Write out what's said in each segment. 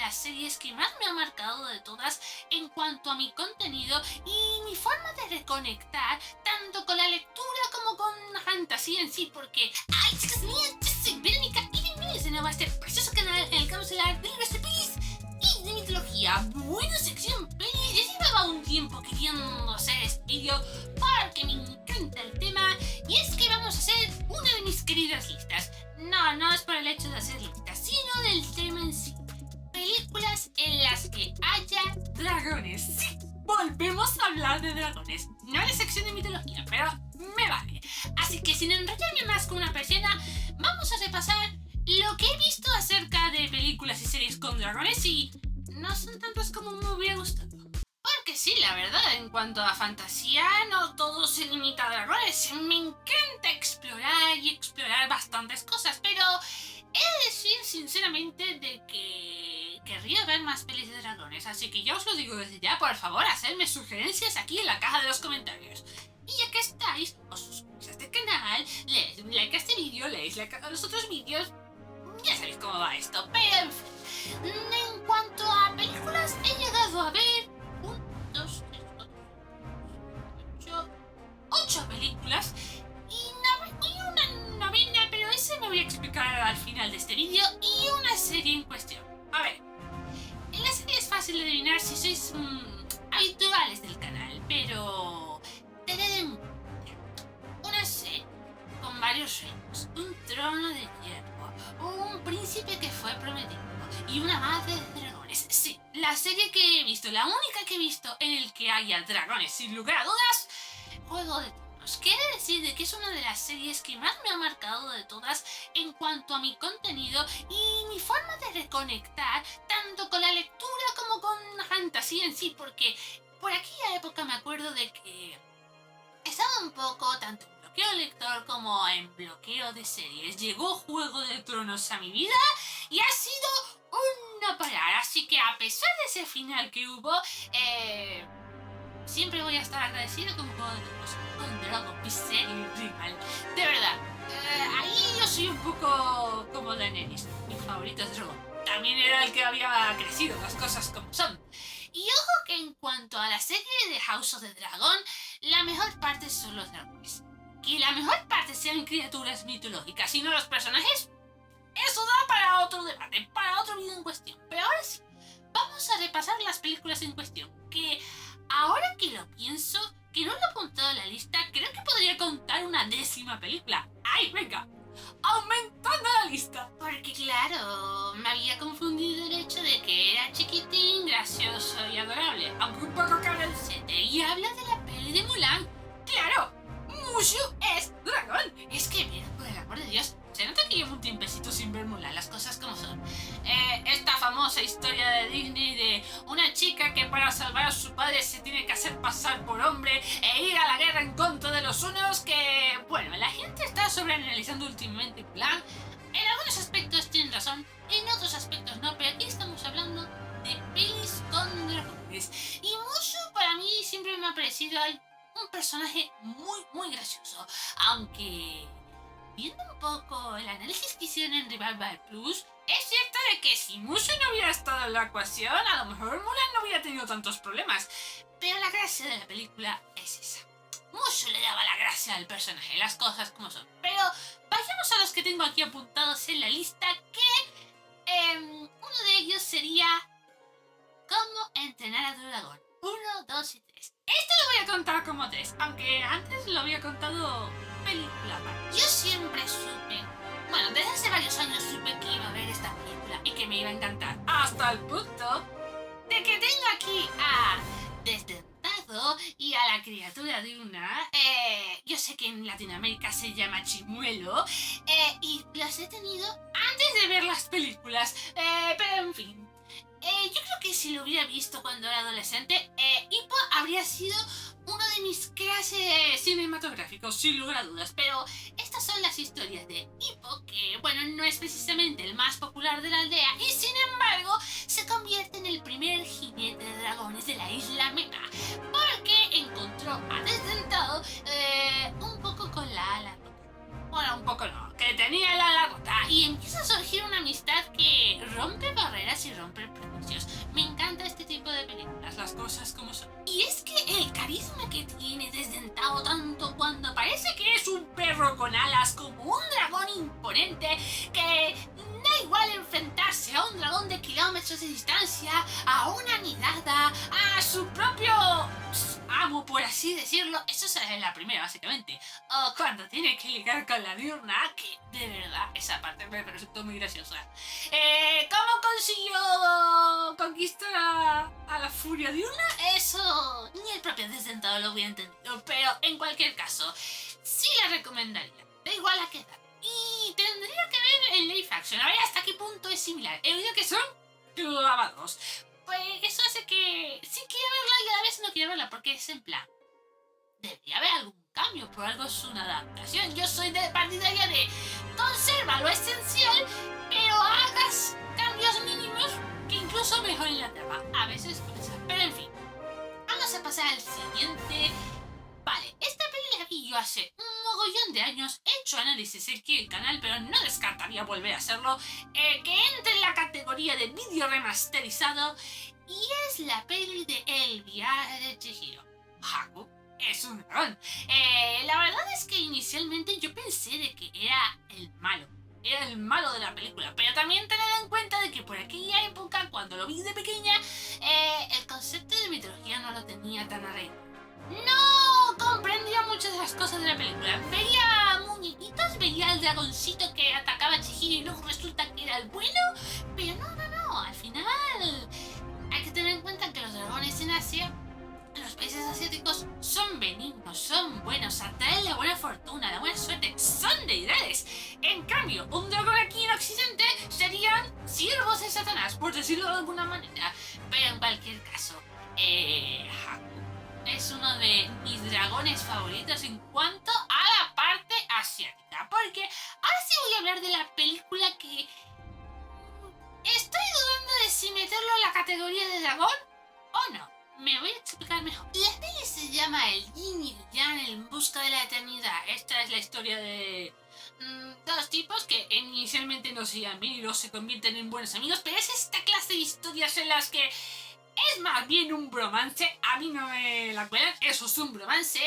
las series que más me ha marcado de todas en cuanto a mi contenido y mi forma de reconectar tanto con la lectura como con la fantasía en sí, porque ¡ay, chicas mías! Yo soy Verónica y bienvenidos de nuevo a este precioso canal en el que vamos a hablar de libros de pelis y de mitología. Bueno, sección pelis, ya llevaba un tiempo queriendo hacer este vídeo porque me encanta el tema y es que vamos a hacer una de mis queridas listas. No es por el hecho de hacer listas, sino del tema en sí. Películas en las que haya dragones. Sí, volvemos a hablar de dragones. No en la sección de mitología, pero me vale. Así que sin enrollarme más con una persiana, vamos a repasar lo que he visto acerca de películas y series con dragones y no son tantas como me hubiera gustado. Porque sí, la verdad, en cuanto a fantasía, no todo se limita a dragones. Me encanta explorar bastantes cosas, pero he de decir sinceramente de que querría ver más pelis de dragones. Así que ya os lo digo desde ya, por favor, hacedme sugerencias aquí en la caja de los comentarios. Y ya que estáis, os suscribís a este canal, le dais like a este vídeo, le dais like a los otros vídeos. Ya sabéis cómo va esto, pero en fin. En cuanto a películas, he llegado a ver 8 películas y una novena, pero ese me voy a explicar al final de este vídeo, y una serie en cuestión. A ver, en la serie es fácil de adivinar si sois habituales del canal, pero tened en cuenta una serie con varios reinos, un trono de hierro, un príncipe que fue prometido y una madre de dragones. Sí, la serie que he visto, la única que he visto en el que haya dragones, sin lugar a dudas, Juego de Tronos. Quiere decir de que es una de las series que más me ha marcado de todas en cuanto a mi contenido y mi forma de reconectar tanto con la lectura como con la fantasía en sí, porque por aquella época me acuerdo de que estaba un poco tanto en bloqueo lector como en bloqueo de series. Llegó Juego de Tronos a mi vida y ha sido un no parar, así que a pesar de ese final que hubo, siempre voy a estar agradecido con Juego de Tronos, con Dragon, Viserion y Rival. De verdad, ahí yo soy un poco como Daenerys. Mi favorito es Drogon. También era el que había crecido, las cosas como son. Y ojo que en cuanto a la serie de House of the Dragon, la mejor parte son los dragones. Que la mejor parte sean criaturas mitológicas y no los personajes, eso da para otro debate, para otro video en cuestión. Pero ahora sí, vamos a repasar las películas en cuestión, que ahora que lo pienso, que no lo he apuntado en la lista, creo que podría contar una 10ª película. ¡Ay, venga! ¡Aumentando la lista! Porque claro, me había confundido el hecho de que era chiquitín, gracioso y adorable, aunque un poco cabroncete, y habla de la peli de Mulan. ¡Claro! ¡Mushu es dragón! Es que, mira, por el amor de Dios, se nota que llevo un tiempecito sin ver Mulan, las cosas como son. Esta famosa historia de Disney de una chica que para salvar a su padre se tiene que hacer pasar por hombre e ir a la guerra en contra de los unos, que, bueno, la gente está sobreanalizando últimamente Mulan. En algunos aspectos tienen razón, en otros aspectos no, pero aquí estamos hablando de pelis con dragones. Y Mushu para mí siempre me ha parecido un personaje muy gracioso, aunque viendo un poco el análisis que hicieron en Revival Plus, es cierto de que si Mushu no hubiera estado en la ecuación, a lo mejor Mulan no hubiera tenido tantos problemas. Pero la gracia de la película es esa. Mushu le daba la gracia al personaje, las cosas como son. Pero vayamos a los que tengo aquí apuntados en la lista, que uno de ellos sería Cómo entrenar a tu dragón. 1, 2 y 3. Esto lo voy a contar como 3, aunque antes lo había contado película. Yo siempre supe, bueno, desde hace varios años supe que iba a ver esta película y que me iba a encantar, hasta el punto de que tengo aquí a Desdentado y a la criatura de una, yo sé que en Latinoamérica se llama Chimuelo, y los he tenido antes de ver las películas, pero en fin. Yo creo que si lo hubiera visto cuando era adolescente, Hippo habría sido uno de mis clases cinematográficos, sin lugar a dudas. Pero estas son las historias de Hippo, que, bueno, no es precisamente el más popular de la aldea, y sin embargo se convierte en el primer jinete de dragones de la isla Mena, porque encontró a Desdentado un poco con la ala rota. Bueno, un poco no, que tenía la ala rota, y empieza a surgir una amistad que rompe barreras y rompe romper prejuicios. Me encanta este tipo de películas, las cosas como son. Y es que el carisma que tiene desdentado tanto cuando parece que es un perro con alas, como un dragón imponente, que da igual enfrentarse a un dragón de kilómetros de distancia, a una nidada, a su propio amo, por así decirlo. Eso es la primera, básicamente. O cuando tiene que ligar con la diurna, que de verdad esa parte me resultó muy graciosa. ¿Cómo consiguió conquistar a la furia diurna? Eso ni el propio desdentado lo hubiera entendido, pero en cualquier caso, sí la recomendaría. Da igual a qué edad. Y tendría que ver el live action, a ver hasta qué punto es similar. He oído que son clavados. Pues eso hace que sí quiero verla y a la vez no quiero verla, porque es en plan, debería haber algún cambio, por algo es una adaptación. Yo soy de partidaria de conserva lo esencial, pero hagas cambios mínimos que incluso mejoren la trama. A veces pasa, pero en fin. Vamos a pasar al siguiente. Vale, esta peli la vi yo hace un mogollón de años. He hecho análisis aquí en el canal, pero no descartaría volver a hacerlo. Que entre en la categoría de vídeo remasterizado. Y es la peli de El viaje de Chihiro. Haku es un dragón. La verdad es que inicialmente yo pensé de que era el malo. Era el malo de la película. Pero también tened en cuenta de que por aquella época, cuando lo vi de pequeña, el concepto de mitología no lo tenía tan arreglado. No comprendía muchas de las cosas de la película. Veía muñequitos, veía al dragoncito que atacaba a Chihiro y luego resulta que era el bueno. Pero no, al final hay que tener en cuenta que los dragones en Asia, los países asiáticos, son benignos, son buenos, atraen la buena fortuna, la buena suerte, son deidades. En cambio, un dragón aquí en Occidente serían siervos de Satanás, por decirlo de alguna manera. Pero en cualquier caso, Haku es uno de mis dragones favoritos en cuanto a la parte asiática. Porque ahora sí voy a hablar de la película que estoy dudando de si meterlo en la categoría de dragón o no. Me voy a explicar mejor. La peli se llama El Yin y el Yang en busca de la eternidad. Esta es la historia de dos tipos que inicialmente no se llevan bien y luego se convierten en buenos amigos. Pero es esta clase de historias en las que es más bien un bromance. A mí no me la cuelan, eso es un bromance.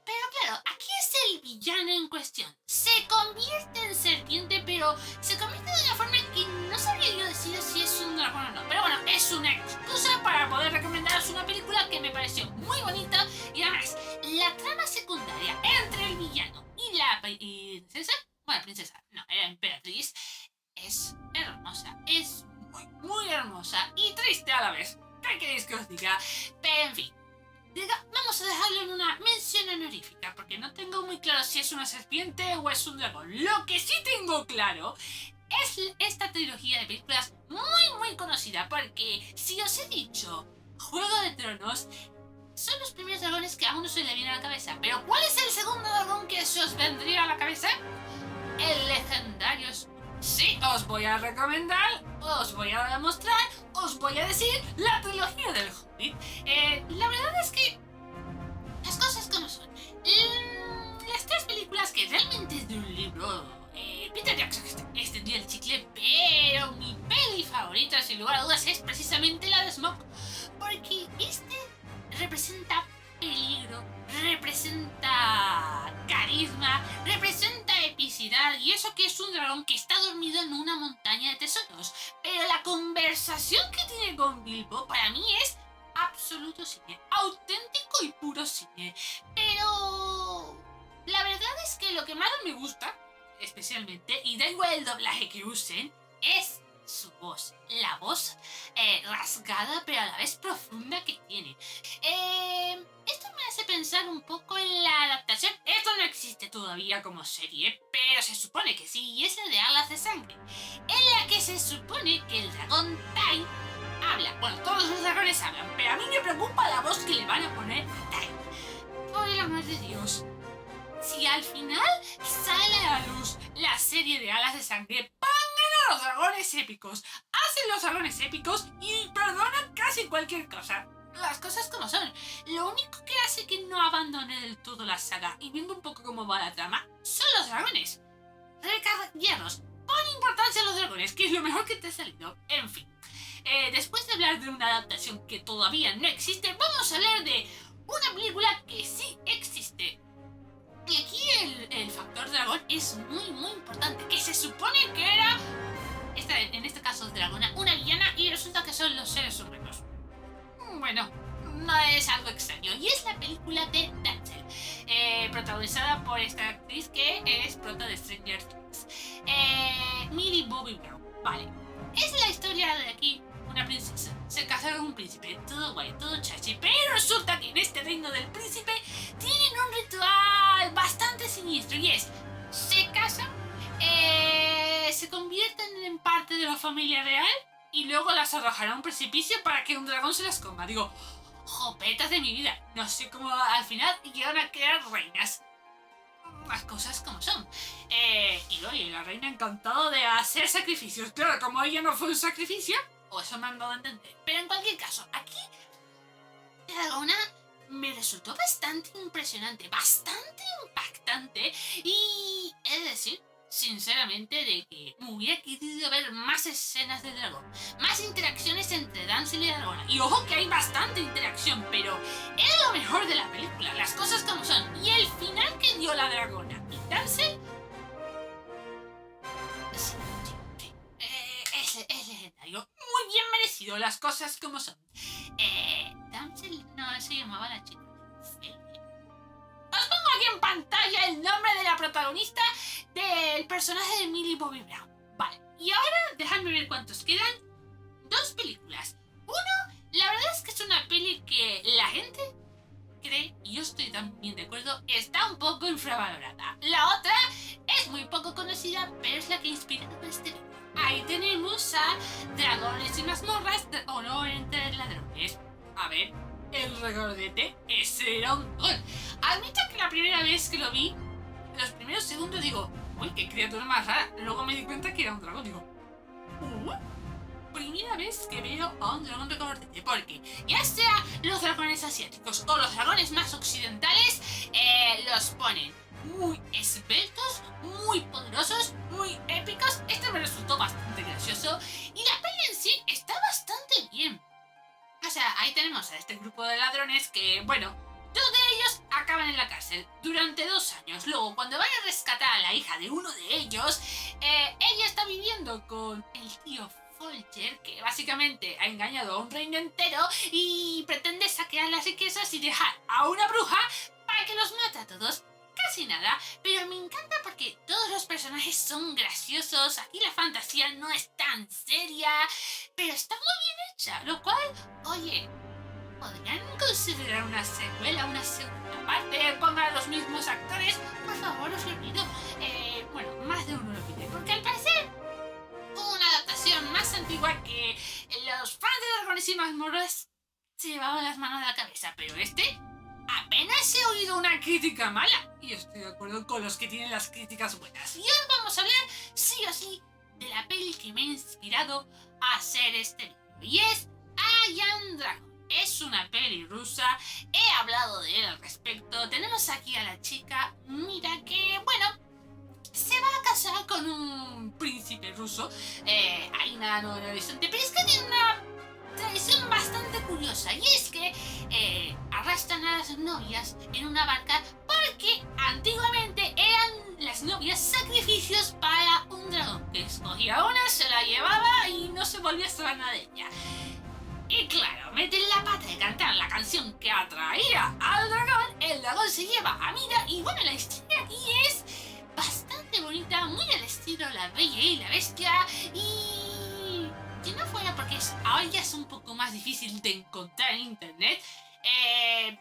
Pero claro, aquí es el villano en cuestión. Se convierte en serpiente, pero se convierte de una forma que no sabría yo decir si es un dragón o no. Pero bueno, es una excusa para poder recomendaros una película que me pareció muy bonita. Y además, la trama secundaria entre el villano y la princesa, bueno, princesa, no, era emperatriz, es hermosa. Es muy hermosa y triste a la vez. ¿Qué queréis que os diga? Pero en fin, vamos a dejarlo en una mención honorífica, porque no tengo muy claro si es una serpiente o es un dragón. Lo que sí tengo claro es esta trilogía de películas muy conocida, porque si os he dicho Juego de Tronos, son los primeros dragones que a uno se le viene a la cabeza. Pero ¿cuál es el segundo dragón que se os vendría a la cabeza? El legendario. Sí, os voy a recomendar, os voy a demostrar, os voy a decir la trilogía del Hobbit. La verdad es que las cosas como son. Las tres películas que realmente es de un libro, Peter Jackson extendió el chicle, pero mi peli favorita sin lugar a dudas es precisamente la de Smoke, porque este representa peligro, representa carisma, representa epicidad, y eso que es un dragón que está dormido en una montaña de tesoros. Pero la conversación que tiene con Bilbo para mí es absoluto cine, auténtico y puro cine. Pero la verdad es que lo que más me gusta, especialmente, y da igual el doblaje que usen, es su voz. La voz rasgada pero a la vez profunda que tiene. Esto me hace pensar un poco en la adaptación. Esto no existe todavía como serie, pero se supone que sí, y es la de Alas de Sangre, en la que se supone que el dragón Tai habla. Bueno, todos los dragones hablan, pero a mí me preocupa la voz que le van a poner a Tai. Por el amor de Dios, si al final sale a la luz la serie de Alas de Sangre, pongan a los dragones épicos, hacen los dragones épicos y perdonan casi cualquier cosa. Las cosas como son. Lo único que hace que no abandone del todo la saga, y viendo un poco cómo va la trama, son los dragones. Recarguerros, pon importancia a los dragones, que es lo mejor que te ha salido. En fin. después de hablar de una adaptación que todavía no existe, vamos a hablar de una película que sí existe. Y aquí el factor dragón es muy importante, que se supone que era, en este caso dragona, una villana, y resulta que son los seres humanos. Bueno, no es algo extraño, y es la película de Damsel, protagonizada por esta actriz que es prota de Stranger Things, Millie Bobby Brown. Vale, es la historia de aquí. Una princesa se casa con un príncipe, todo guay, todo chachi, pero resulta que en este reino del príncipe tienen un ritual bastante siniestro, y es, se casan, se convierten en parte de la familia real y luego las arrojará a un precipicio para que un dragón se las coma. Digo, jopetas de mi vida, no sé cómo al final llegan a crear reinas. Las cosas como son. Y oye, la reina encantado de hacer sacrificios. Claro, como ella no fue un sacrificio, o eso me han dado a entender. Pero en cualquier caso, aquí la dragona me resultó bastante impresionante, bastante impactante, y es decir, sinceramente, de que me hubiera querido ver más escenas de dragón, más interacciones entre Damsel y dragona. Y ojo que hay bastante interacción, pero es lo mejor de la película, las cosas como son. Y el final que dio la dragona y Damsel es legendario, muy bien merecido, las cosas como son. Damsel no se llamaba la chica. Os pongo aquí en pantalla el nombre de la protagonista del personaje de Millie Bobby Brown. Vale, y ahora dejadme ver cuántos quedan. 2 películas. Uno, la verdad es que es una peli que la gente cree, y yo estoy también de acuerdo, está un poco infravalorada. La otra es muy poco conocida, pero es la que inspiró este libro. Ahí tenemos a Dragones y mazmorras, honor entre ladrones. A ver, el regordete, ese era un dragón. Admito que la primera vez que lo vi, los primeros segundos digo, uy, qué criatura más rara. Luego me di cuenta que era un dragón, digo, primera vez que veo a un dragón regordete, porque ya sea los dragones asiáticos o los dragones más occidentales, los ponen muy esbeltos, muy poderosos, muy épicos. Este me resultó bastante gracioso y la peli en sí está bastante bien. O sea, ahí tenemos a este grupo de ladrones que, bueno, 2 de ellos acaban en la cárcel durante 2 años. Luego, cuando van a rescatar a la hija de uno de ellos, ella está viviendo con el tío Folger, que básicamente ha engañado a un reino entero y pretende saquear las riquezas y dejar a una bruja para que los mate a todos. Casi nada, pero me encanta porque todos los personajes son graciosos. Aquí la fantasía no es tan seria, pero está muy bien hecha, lo cual, oye, ¿podrían considerar una secuela, una segunda parte? Pongan a los mismos actores, por favor, os lo pido. Bueno, más de uno lo pide, porque al parecer una adaptación más antigua que los fans de Dragones y Mazmorras se llevaban las manos a la cabeza, pero apenas he oído una crítica mala, y estoy de acuerdo con los que tienen las críticas buenas. Y ahora vamos a hablar, sí o sí, de la peli que me ha inspirado a hacer este video, y es I Am Dragon. Es una peli rusa, he hablado de él al respecto. Tenemos aquí a la chica, mira que, bueno, se va a casar con un príncipe ruso. Hay nada nuevo en el horizonte, pero es que tiene una tradición bastante curiosa, y es que arrastran a las novias en una barca porque antiguamente eran las novias sacrificios para un dragón, que escogía una, se la llevaba y no se volvía a saber nada de ella. Y claro, meten la pata de cantar la canción que atraía al dragón, el dragón se lleva a Mira, y bueno, la historia aquí es bastante bonita, muy al estilo La Bella y la Bestia, y si no fuera porque ahora ya es un poco más difícil de encontrar en internet,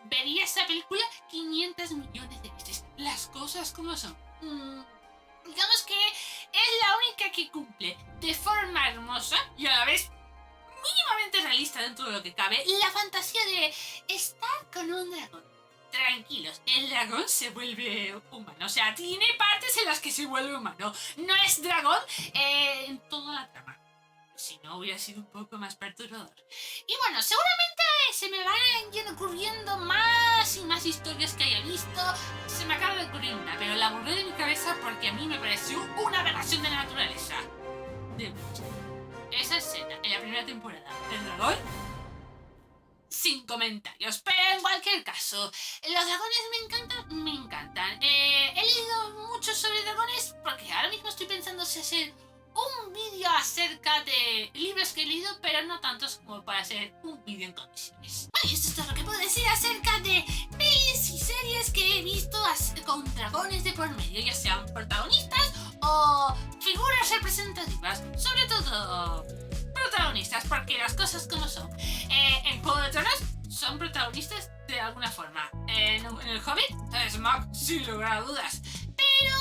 vería esa película 500 millones de veces. Las cosas como son. Digamos que es la única que cumple de forma hermosa y a la vez mínimamente realista dentro de lo que cabe la fantasía de estar con un dragón. Tranquilos, el dragón se vuelve humano, o sea, tiene partes en las que se vuelve humano. No es dragón en toda la trama. Si no, hubiera sido un poco más perturbador. Y bueno, seguramente se me van a ir ocurriendo más y más historias que haya visto. Se me acaba de ocurrir una, pero la borré de mi cabeza porque a mí me pareció una aberración de la naturaleza. De mucho. esa escena en la primera temporada del dragón, sin comentarios. Pero en cualquier caso, los dragones me encantan. He leído mucho sobre dragones porque ahora mismo estoy pensando si hacer un vídeo acerca de libros que he leído, pero no tantos como para hacer un vídeo en condiciones. Bueno, y esto es todo lo que puedo decir acerca de pelis y series que he visto con dragones de por medio, ya sean protagonistas o figuras representativas. Sobre todo protagonistas, porque las cosas como son. En Juego de Tronos son protagonistas de alguna forma. En El Hobbit, Smaug, sin lugar a dudas. Pero...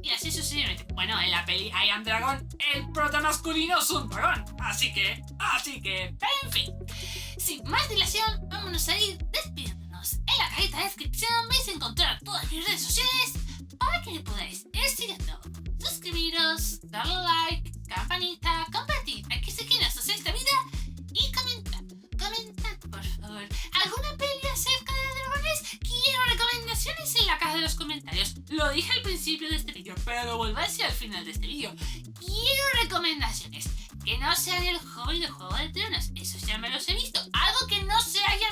y así sucesivamente. Bueno, en la peli I Am Dragon, el prota masculino es un dragón. Así que, en fin. Sin más dilación, vámonos a ir despidiéndonos. En la cajita de descripción vais a encontrar todas mis redes sociales para que me podáis ir siguiendo. Suscribiros, darle like, campanita, compartir aquí si quieres hacer esta vida y comentar por favor. ¿Alguna peli acerca de dragones? Quiero recomendaciones en la caja de los comentarios. Lo dije al principio de este vídeo, pero lo vuelvo a decir al final de este vídeo. Quiero recomendaciones que no sean el hobby de Juego de Tronos. Esos ya me los he visto. Algo que no se haya